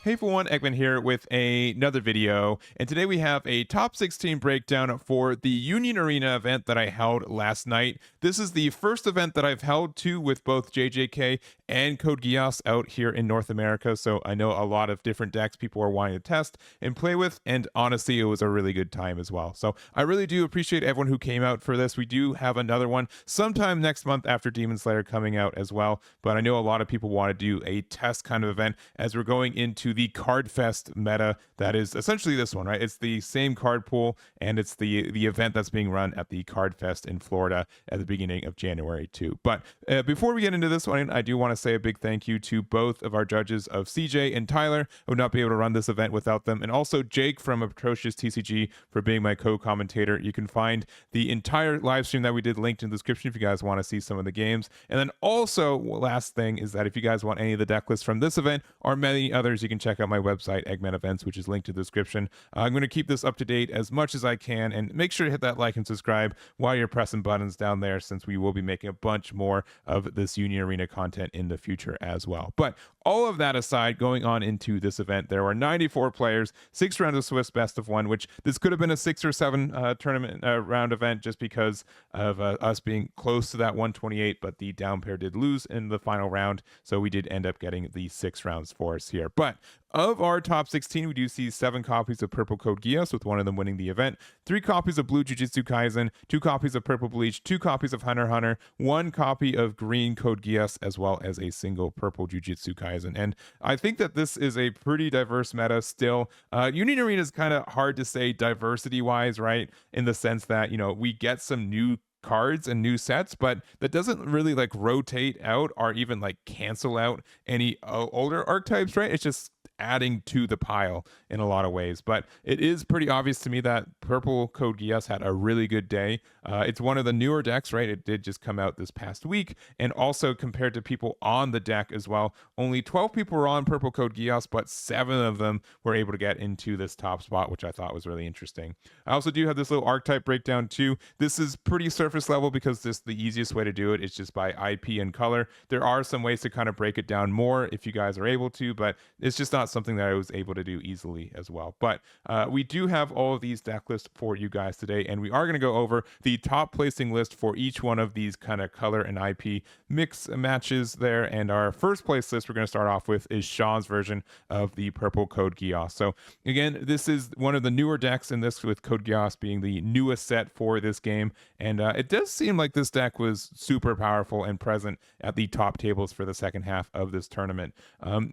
Hey everyone, Eggman here with another video, and today we have a top 16 breakdown for the Union Arena event that I held last night. This is the first event that I've held too with both JJK and Code Geass out here in North America, so I know a lot of different decks people are wanting to test and play with, and honestly it was a really good time as well. So I really do appreciate everyone who came out for this. We do have another one sometime next month after Demon Slayer coming out as well, but I know a lot of people want to do a test kind of event as we're going into the Card Fest meta that is essentially this one, right? It's the same card pool, and it's the event that's being run at the Card Fest in Florida at the beginning of January too. But before we get into this one, I do want to say a big thank you to both of our judges of CJ and Tyler. I would not be able to run this event without them, and also Jake from Atrocious TCG for being my co-commentator. You can find the entire live stream that we did linked in the description if you guys want to see some of the games. And then also, last thing is that if you guys want any of the deck lists from this event or many others, you can check out my website, Eggman Events, which is linked in the description. I'm going to keep this up to date as much as I can, and make sure to hit that like and subscribe while you're pressing buttons down there, since we will be making a bunch more of this Union Arena content in the future as well. But all of that aside, going on into this event, there were 94 players, 6 rounds of Swiss best of 1, which this could have been a 6 or 7 tournament round event just because of us being close to that 128, but the down pair did lose in the final round, so we did end up getting the 6 rounds for us here. But of our top 16, we do see 7 copies of Purple Code Geass, with one of them winning the event, 3 copies of Blue Jujutsu Kaisen, 2 copies of Purple Bleach, 2 copies of Hunter x Hunter, 1 copy of Green Code Geass, as well as a single Purple Jujutsu Kaisen. And I think that this is a pretty diverse meta still. Union Arena is kind of hard to say diversity-wise, right? In the sense that, you know, we get some new cards and new sets, but that doesn't really like rotate out or even like cancel out any older archetypes, right? It's just adding to the pile in a lot of ways. But it is pretty obvious to me that Purple Code Geass had a really good day. It's one of the newer decks, right? It did just come out this past week, and also compared to people on the deck as well, only 12 people were on Purple Code Geass, but 7 of them were able to get into this top spot, which I thought was really interesting. I also do have this little archetype breakdown too. This is pretty surface level because this the easiest way to do it is just by IP and color. There are some ways to kind of break it down more if you guys are able to, but it's just not something that I was able to do easily as well. But we do have all of these deck lists for you guys today, and we are going to go over the top placing list for each one of these kind of color and IP mix matches there. And our first place list we're going to start off with is Shawn's version of the Purple Code Geass. So again, this is one of the newer decks in this, with Code Geass being the newest set for this game, and it does seem like this deck was super powerful and present at the top tables for the second half of this tournament.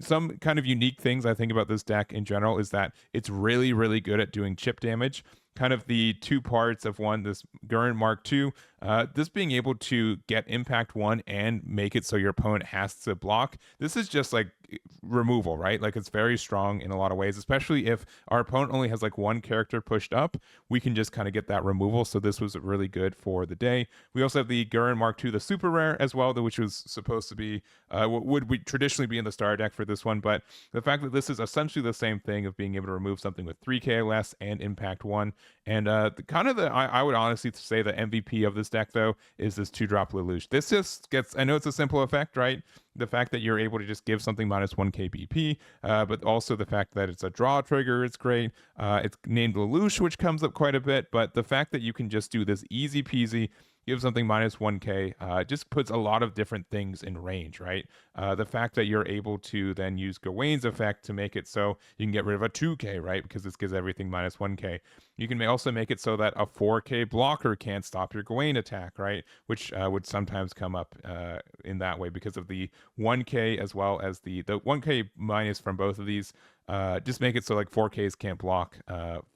Some kind of unique things I think about this deck in general is that it's really, really good at doing chip damage. Kind of the 2 parts of one, this Gurren Mark II, this being able to get impact 1 and make it so your opponent has to block. This is just like removal, right? Like, it's very strong in a lot of ways, especially if our opponent only has like 1 character pushed up, we can just kind of get that removal. So this was really good for the day. We also have the Gurren Mark II, the super rare as well, which was supposed to be what would we traditionally be in the star deck for this one, but the fact that this is essentially the same thing of being able to remove something with 3k or less and impact 1. And I would honestly say the MVP of this deck though is this 2-drop Lelouch. This just gets, I know it's a simple effect, right? The fact that you're able to just give something minus 1k BP, but also the fact that it's a draw trigger, it's great. It's named Lelouch, which comes up quite a bit, but the fact that you can just do this easy peasy, give something minus 1k, just puts a lot of different things in range, right? The fact that you're able to then use Gawain's effect to make it so you can get rid of a 2k, right? Because this gives everything minus 1k. You can also make it so that a 4k blocker can't stop your Gawain attack, right? Which would sometimes come up in that way because of the 1k as well as the 1k minus from both of these. Just make it so like 4Ks can't block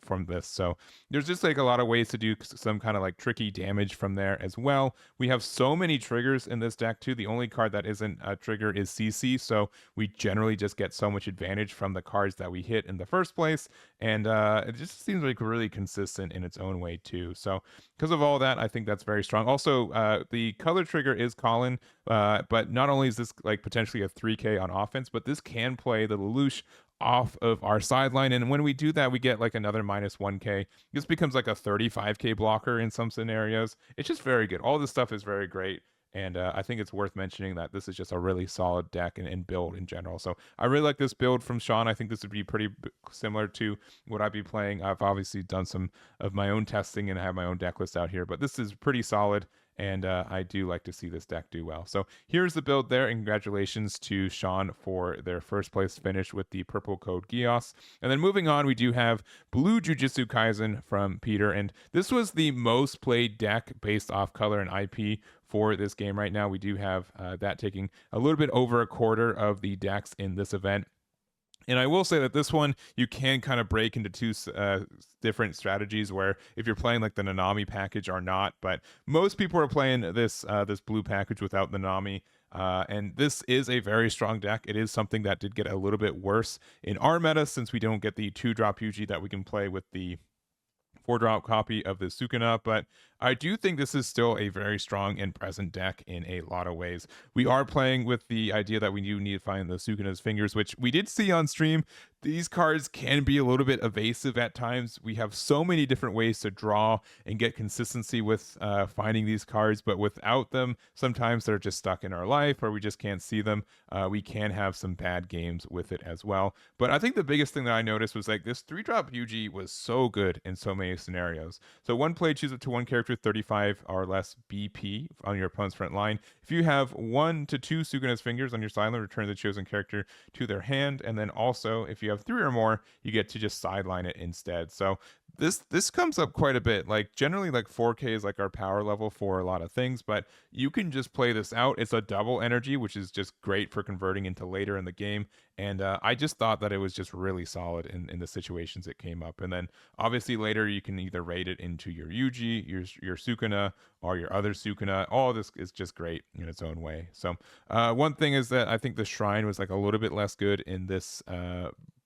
from this. So there's just like a lot of ways to do some kind of like tricky damage from there as well. We have so many triggers in this deck too. The only card that isn't a trigger is CC, so we generally just get so much advantage from the cards that we hit in the first place, and it just seems like really consistent in its own way too. So because of all that, I think that's very strong. Also, the color trigger is Colin, but not only is this like potentially a 3k on offense, but this can play the Lelouch off of our sideline, and when we do that we get like another minus 1k. This becomes like a 35k blocker in some scenarios. It's just very good. All this stuff is very great. And I think it's worth mentioning that this is just a really solid deck and build in general. So I really like this build from Shawn. I think this would be pretty similar to what I'd be playing. I've obviously done some of my own testing and I have my own deck list out here, but this is pretty solid. And I do like to see this deck do well. So here's the build there. And congratulations to Shawn for their first place finish with the purple code Geass. And then moving on, we do have blue Jujutsu Kaisen from Peter. And this was the most played deck based off color and IP for this game right now. We do have that taking a little bit over a quarter of the decks in this event. And I will say that this one you can kind of break into two different strategies where if you're playing like the Nanami package or not, but most people are playing this blue package without the Nanami. And this is a very strong deck. It is something that did get a little bit worse in our meta since we don't get the 2-drop Yuji that we can play with the 4-drop copy of the Sukuna, but I do think this is still a very strong and present deck in a lot of ways. We are playing with the idea that we do need to find the Sukuna's fingers, which we did see on stream. These cards can be a little bit evasive at times. We have so many different ways to draw and get consistency with finding these cards, but without them, sometimes they're just stuck in our life or we just can't see them. We can have some bad games with it as well. But I think the biggest thing that I noticed was like this 3-drop Yuji was so good in so many scenarios. So one play, choose it to one character, 35 or less BP on your opponent's front line. If you have 1 to 2 Sukuna's fingers on your sideline, return the chosen character to their hand. And then also, if you have 3 or more, you get to just sideline it instead. So this comes up quite a bit. Like generally like 4K is like our power level for a lot of things, but you can just play this out. It's a double energy, which is just great for converting into later in the game. And I just thought that it was just really solid in the situations it came up. And then obviously later you can either raid it into your Yuji, your Sukuna, or your other Sukuna. All of this is just great in its own way. So one thing is that I think the Shrine was like a little bit less good in this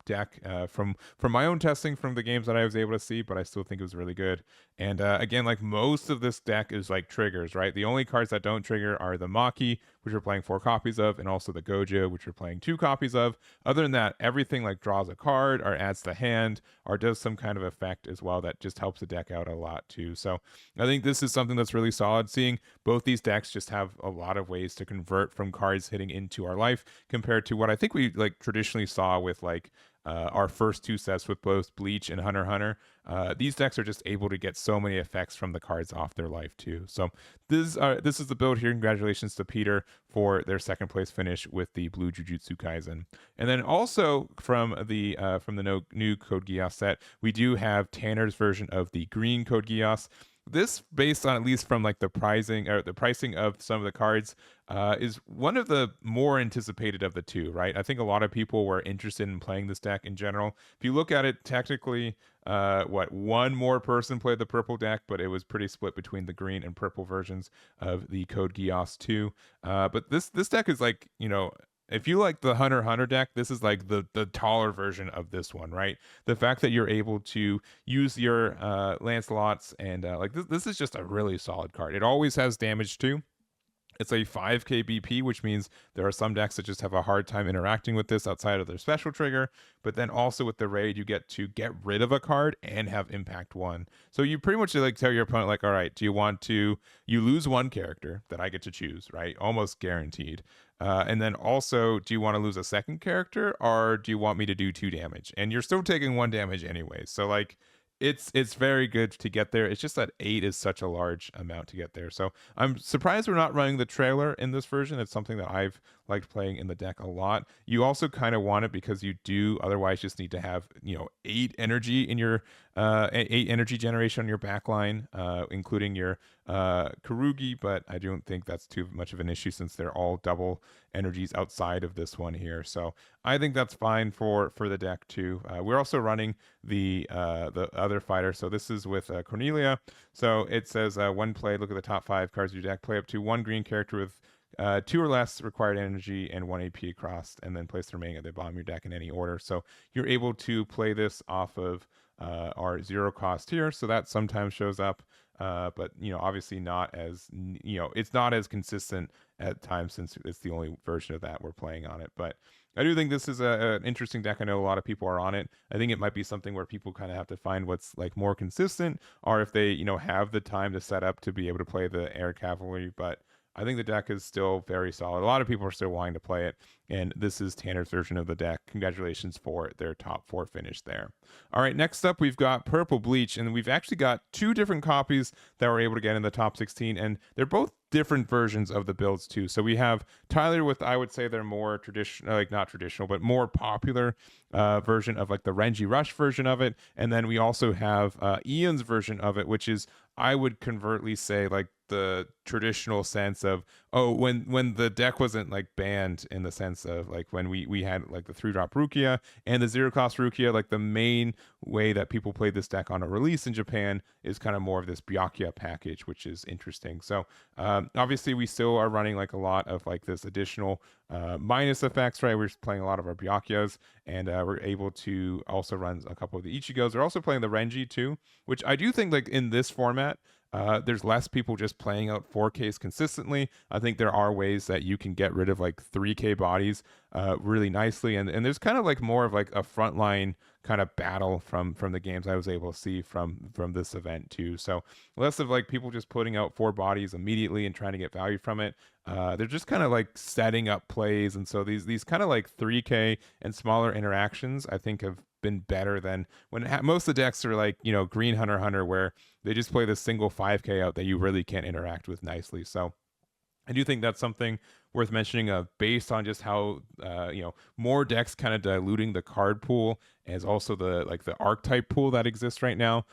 deck from my own testing from the games that I was able to see, but I still think it was really good. And again, like most of this deck is like triggers, right? The only cards that don't trigger are the Maki, which we're playing 4 copies of, and also the Gojo, which we're playing 2 copies of. Other than that, everything like draws a card or adds the hand or does some kind of effect as well that just helps the deck out a lot too. So I think this is something that's really solid. Seeing both these decks just have a lot of ways to convert from cards hitting into our life compared to what I think we like traditionally saw with like our first 2 sets with both Bleach and Hunter x Hunter. These decks are just able to get so many effects from the cards off their life too. So this is the build here. Congratulations to Peter for their second place finish with the blue Jujutsu Kaisen. And then also from the new Code Geass set, we do have Tanner's version of the green Code Geass. This, based on at least from like the pricing of some of the cards, is one of the more anticipated of the two, right? I think a lot of people were interested in playing this deck in general. If you look at it technically, one more person played the purple deck, but it was pretty split between the green and purple versions of the Code Geass 2. But this deck is like, if you like the Hunter x Hunter deck, this is like the taller version of this one, right? The fact that you're able to use your Lancelots and like this is just a really solid card. It always has damage too. It's a 5k BP, which means there are some decks that just have a hard time interacting with this outside of their special trigger. But then also with the raid, you get to get rid of a card and have impact 1. So you pretty much like tell your opponent, like, all right, do you want to, you lose 1 character that I get to choose, right? Almost guaranteed. And then also, do you want to lose a second character or do you want me to do 2 damage? And you're still taking 1 damage anyway. So like, it's very good to get there. It's just that 8 is such a large amount to get there. So I'm surprised we're not running the trailer in this version. It's something that I've liked playing in the deck a lot. You also kind of want it because you do otherwise just need to have 8 energy in your 8 energy generation on your back line, including your Karugi, but I don't think that's too much of an issue since they're all double energies outside of this one here. So I think that's fine for the deck too. We're also running the other fighter. So this is with Cornelia. So it says 1 play, look at the top 5 cards of your deck, play up to 1 green character with 2 or less required energy and 1 AP across, and then place the remaining at the bottom of your deck in any order. So you're able to play this off of our 0 cost here. So that sometimes shows up. But obviously not as it's not as consistent at times since it's the only version of that we're playing on it. But I do think this is an interesting deck. I know a lot of people are on it. I think it might be something where people kind of have to find what's like more consistent, or if they have the time to set up to be able to play the air cavalry. But I think the deck is still very solid. A lot of people are still wanting to play it, and this is Tanner's version of the deck. Congratulations for their top 4 finish there. All right, next up we've got Purple Bleach, and we've actually got 2 different copies that we're able to get in the top 16, and they're both different versions of the builds too. So we have Tyler with, I would say, their more traditional, like not traditional, but more popular version of like the Renji Rush version of it, and then we also have Ian's version of it, which is, I would covertly say, like the traditional sense of, oh, when the deck wasn't like banned, in the sense of like when we had like the 3-drop Rukia and the 0-cost Rukia, like the main way that people played this deck on a release in Japan is kind of more of this Byakuya package, which is interesting. So obviously we still are running like a lot of like this additional minus effects, right? We're just playing a lot of our Byakuyas, and we're able to also run a couple of the Ichigos. We're also playing the Renji too, which I do think like in this format, there's less people just playing out 4Ks consistently. I think there are ways that you can get rid of like 3K bodies really nicely, and there's kind of like more of like a frontline kind of battle from the games I was able to see from this event too. So less of like people just putting out 4 bodies immediately and trying to get value from it. They're just kind of like setting up plays, and so these kind of like 3K and smaller interactions, I think, have been better than when most of the decks are like, you know, Green Hunter, where they just play this single 5K out that you really can't interact with nicely. So I do think that's something worth mentioning, based on just how more decks kind of diluting the card pool, as also the archetype pool that exists right now.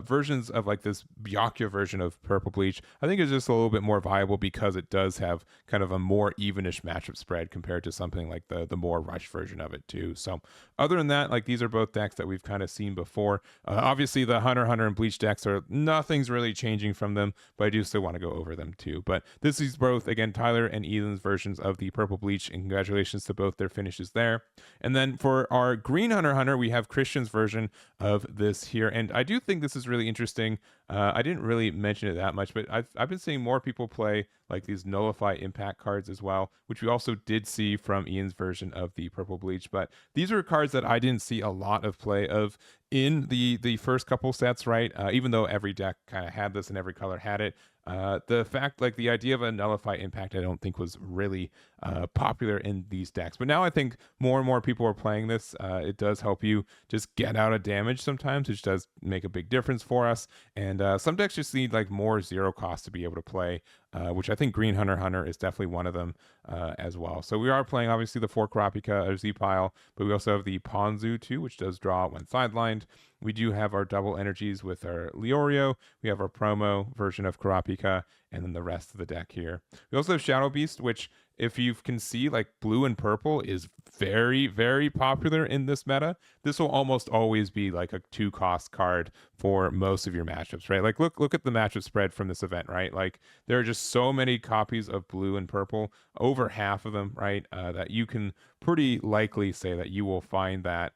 Versions of like this Byakuya version of Purple Bleach, I think, is just a little bit more viable because it does have kind of a more evenish matchup spread compared to something like the more rush version of it too. So other than that, like, these are both decks that we've kind of seen before. Obviously the Hunter and Bleach decks are, nothing's really changing from them, but I do still want to go over them too. But this is both, again, Tyler and Ethan's versions of the Purple Bleach, and congratulations to both their finishes there. And then for our Green Hunter, we have Cristian's version of this here, and I do think this is really interesting. I didn't really mention it that much, but I've been seeing more people play like these nullify impact cards as well, which we also did see from Ian's version of the Purple Bleach. But these are cards that I didn't see a lot of play of in the first couple sets, right? Even though every deck kind of had this and every color had it. The fact, like, the idea of a nullify impact, I don't think was really popular in these decks. But now I think more and more people are playing this. It does help you just get out of damage sometimes, which does make a big difference for us. And some decks just need like more 0 cost to be able to play, which I think Green Hunter is definitely one of them as well. So we are playing obviously the 4 Kurapika or Z-Pile, but we also have the Ponzu too, which does draw when sidelined. We do have our double energies with our Leorio. We have our promo version of Kurapika, and then the rest of the deck here. We also have Shadow Beast, which, if you can see, like, blue and purple is very, very popular in this meta. This will almost always be like a 2-cost card for most of your matchups, right? Like, look at the matchup spread from this event, right? Like, there are just so many copies of blue and purple, over half of them, right? That you can pretty likely say that you will find that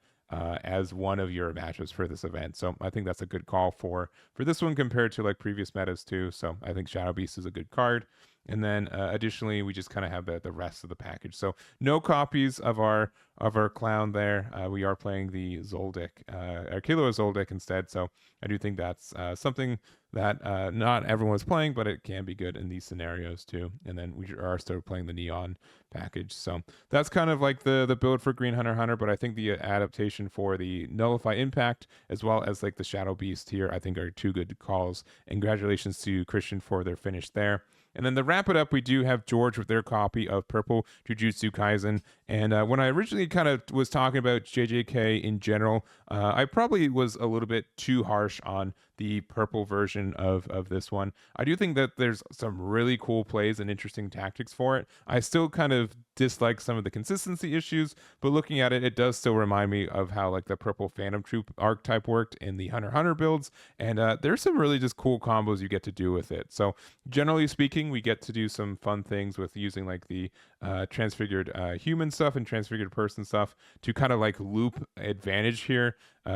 as one of your matchups for this event. So I think that's a good call for this one compared to like previous metas too. So I think Shadow Beast is a good card. And then additionally, we just kind of have the rest of the package. So no copies of our clown there. We are playing the Zoldyck, or Kilo Zoldyck instead. So I do think that's something that not everyone is playing, but it can be good in these scenarios too. And then we are still playing the Neon package. So that's kind of like the build for Green Hunter, but I think the adaptation for the Nullify Impact, as well as like the Shadow Beast here, I think are 2 good calls. And congratulations to Cristian for their finish there. And then to wrap it up, we do have George with their copy of Purple Jujutsu Kaisen. And when I originally kind of was talking about JJK in general, I probably was a little bit too harsh on the purple version of this one. I do think that there's some really cool plays and interesting tactics for it. I still kind of dislike some of the consistency issues, but looking at it, it does still remind me of how like the purple Phantom Troop archetype worked in the Hunter builds. And there's some really just cool combos you get to do with it. So generally speaking, we get to do some fun things with using like the transfigured human stuff and transfigured person stuff to kind of like loop advantage here,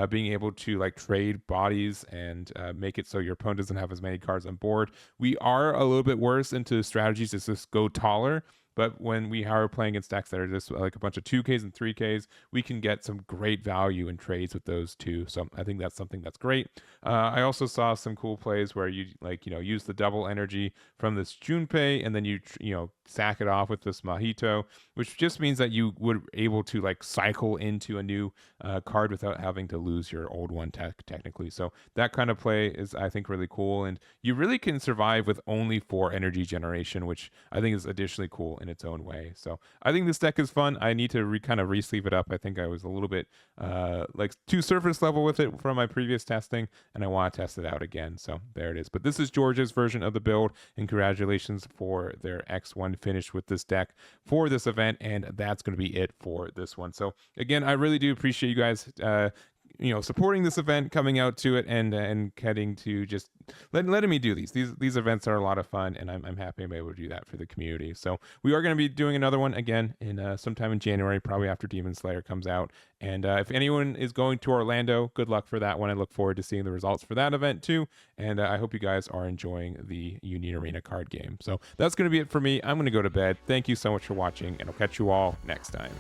being able to like trade bodies and make it so your opponent doesn't have as many cards on board. We are a little bit worse into strategies to just go taller, but when we are playing against decks that are just like a bunch of 2Ks and 3Ks, we can get some great value in trades with those too. So I think that's something that's great. I also saw some cool plays where you use the double energy from this Junpei, and then you sack it off with this Mahito, which just means that you would able to like cycle into a new card without having to lose your old one technically. So that kind of play is, I think, really cool, and you really can survive with only 4 energy generation, which I think is additionally cool in its own way. So I think this deck is fun. I need to kind of re-sleeve it up. I think I was a little bit like too surface level with it from my previous testing, and I want to test it out again. So there it is. But this is George's version of the build, and congratulations for their X1 finish with this deck for this event, and that's going to be it for this one. So again, I really do appreciate you guys supporting this event, coming out to it, and getting to just letting me do these events are a lot of fun, and I'm happy I'm able to do that for the community. So we are going to be doing another one again in sometime in January, probably after Demon Slayer comes out. And if anyone is going to Orlando, good luck for that one. I look forward to seeing the results for that event too, and I hope you guys are enjoying the Union Arena card game. So that's going to be it for me. I'm going to go to bed. Thank you so much for watching, and I'll catch you all next time.